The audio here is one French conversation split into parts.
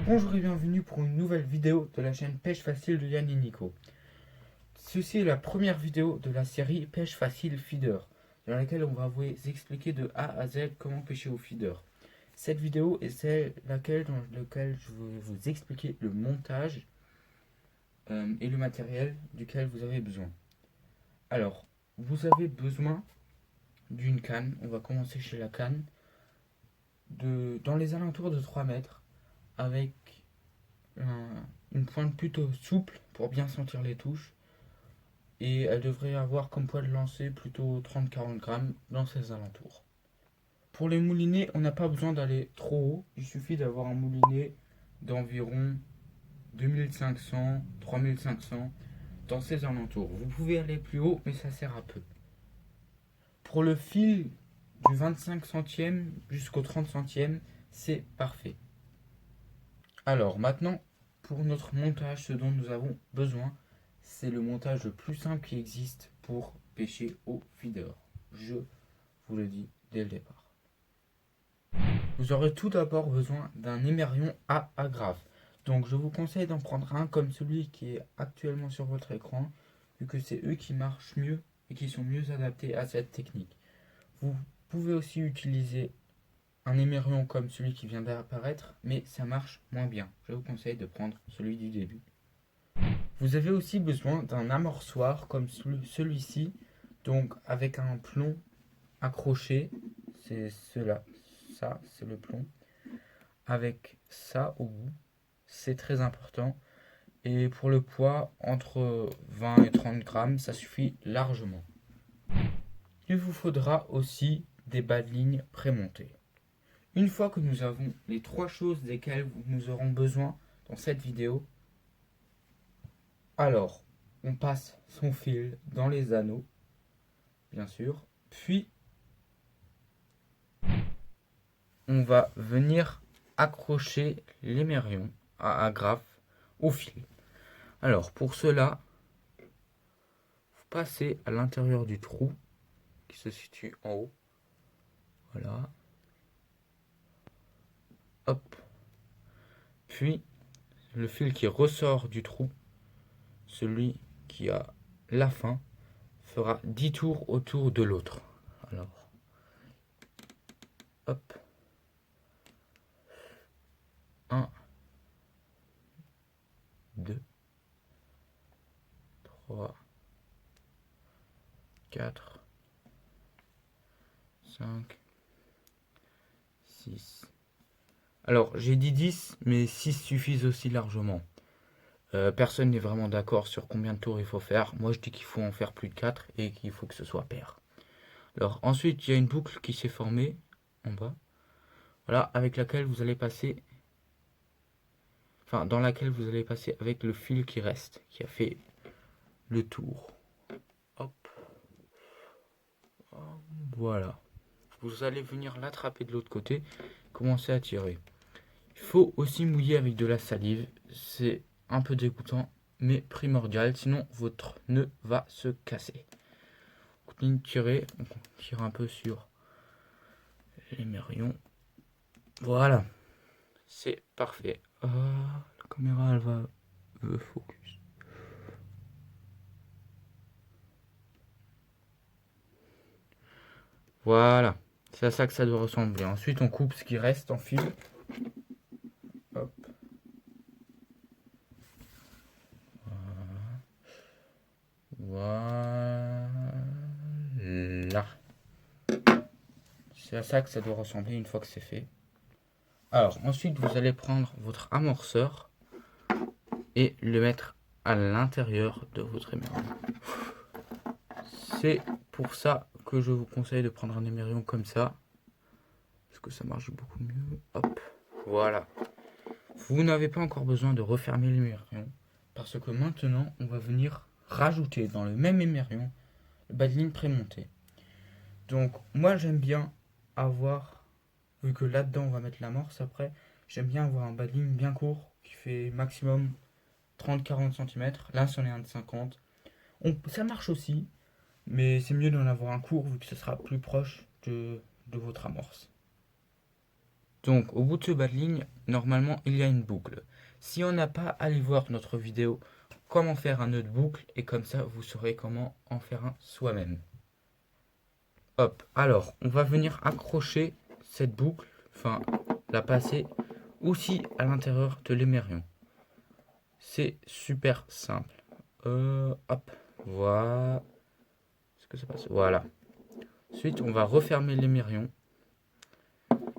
Bonjour et bienvenue pour une nouvelle vidéo de la chaîne Pêche Facile de Yann et Nico. Ceci est la première vidéo de la série Pêche Facile Feeder, dans laquelle on va vous expliquer de A à Z comment pêcher au feeder. Cette vidéo est celle dans laquelle je vais vous expliquer le montage et le matériel duquel vous avez besoin. Alors, vous avez besoin d'une canne, on va commencer chez la canne, dans les alentours de 3 mètres, avec une pointe plutôt souple pour bien sentir les touches, et elle devrait avoir comme poids de lancer plutôt 30-40 grammes dans ses alentours. Pour les moulinets, on n'a pas besoin d'aller trop haut, il suffit d'avoir un moulinet d'environ 2500-3500 dans ses alentours. Vous pouvez aller plus haut, mais ça sert à peu. Pour le fil du 25 centièmes jusqu'au 30 centièmes, c'est parfait. Alors maintenant, pour notre montage, ce dont nous avons besoin, c'est le montage le plus simple qui existe pour pêcher au feeder. Je vous le dis dès le départ. Vous aurez tout d'abord besoin d'un émerion à agrafe. Donc je vous conseille d'en prendre un comme celui qui est actuellement sur votre écran, vu que c'est eux qui marchent mieux et qui sont mieux adaptés à cette technique. Vous pouvez aussi utiliser un émerion comme celui qui vient d'apparaître, mais ça marche moins bien. Je vous conseille de prendre celui du début. Vous avez aussi besoin d'un amorçoir comme celui-ci, donc avec un plomb accroché, c'est cela, ça c'est le plomb, avec ça au bout, c'est très important. Et pour le poids, entre 20 et 30 grammes, ça suffit largement. Il vous faudra aussi des bas de ligne prémontés. Une fois que nous avons les 3 choses desquelles nous aurons besoin dans cette vidéo, alors on passe son fil dans les anneaux, bien sûr, puis on va venir accrocher l'émerion à agrafe au fil. Alors pour cela, vous passez à l'intérieur du trou qui se situe en haut. Voilà. Hop. Puis le fil qui ressort du trou, celui qui a la fin, fera 10 tours autour de l'autre. Alors, hop. 1, 2, 3, 4, 5, 6. Alors, j'ai dit 10, mais 6 suffisent aussi largement. Personne n'est vraiment d'accord sur combien de tours il faut faire. Moi, je dis qu'il faut en faire plus de 4 et qu'il faut que ce soit pair. Alors, ensuite, il y a une boucle qui s'est formée en bas. Voilà, avec laquelle vous allez passer... Enfin, dans laquelle vous allez passer avec le fil qui reste, qui a fait le tour. Hop. Voilà. Vous allez venir l'attraper de l'autre côté, commencer à tirer. Il faut aussi mouiller avec de la salive. C'est un peu dégoûtant, mais primordial, sinon votre nœud va se casser. On continue de tirer, on tire un peu sur l'émerion. Voilà, c'est parfait. La caméra elle va focus. Voilà, c'est à ça que ça doit ressembler. Ensuite on coupe ce qui reste en fil. Hop. Voilà. C'est à ça que ça doit ressembler une fois que c'est fait. Alors ensuite vous allez prendre votre amorceur et le mettre à l'intérieur de votre émerion. C'est pour ça que je vous conseille de prendre un émerion comme ça, parce que ça marche beaucoup mieux. Hop, voilà. Vous n'avez pas encore besoin de refermer l'émerion. parce que maintenant, on va venir rajouter dans le même émerion le bas de ligne prémonté. Donc, moi, j'aime bien avoir, vu que là-dedans, on va mettre l'amorce après, j'aime bien avoir un bas de ligne bien court qui fait maximum 30-40 cm. Là, c'en est un de 50. Ça marche aussi, mais c'est mieux d'en avoir un court vu que ce sera plus proche de votre amorce. Donc, au bout de ce bas de ligne, normalement, il y a une boucle. Si on n'a pas, allez voir notre vidéo comment faire un nœud de boucle et comme ça, vous saurez comment en faire un soi-même. Hop, alors, on va venir accrocher cette boucle, enfin, la passer aussi à l'intérieur de l'émerion. C'est super simple. Hop, voilà. Est-ce que ça passe? Voilà. Ensuite, on va refermer l'émerion.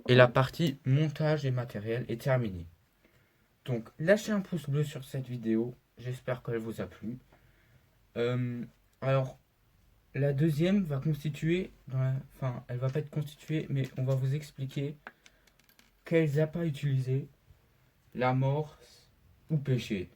Et la partie montage et matériel est terminée. Donc, lâchez un pouce bleu sur cette vidéo. J'espère qu'elle vous a plu. Alors, la deuxième va constituer, enfin, elle va pas être constituée, mais on va vous expliquer quels appâts utiliser, l'amorce ou pêcher.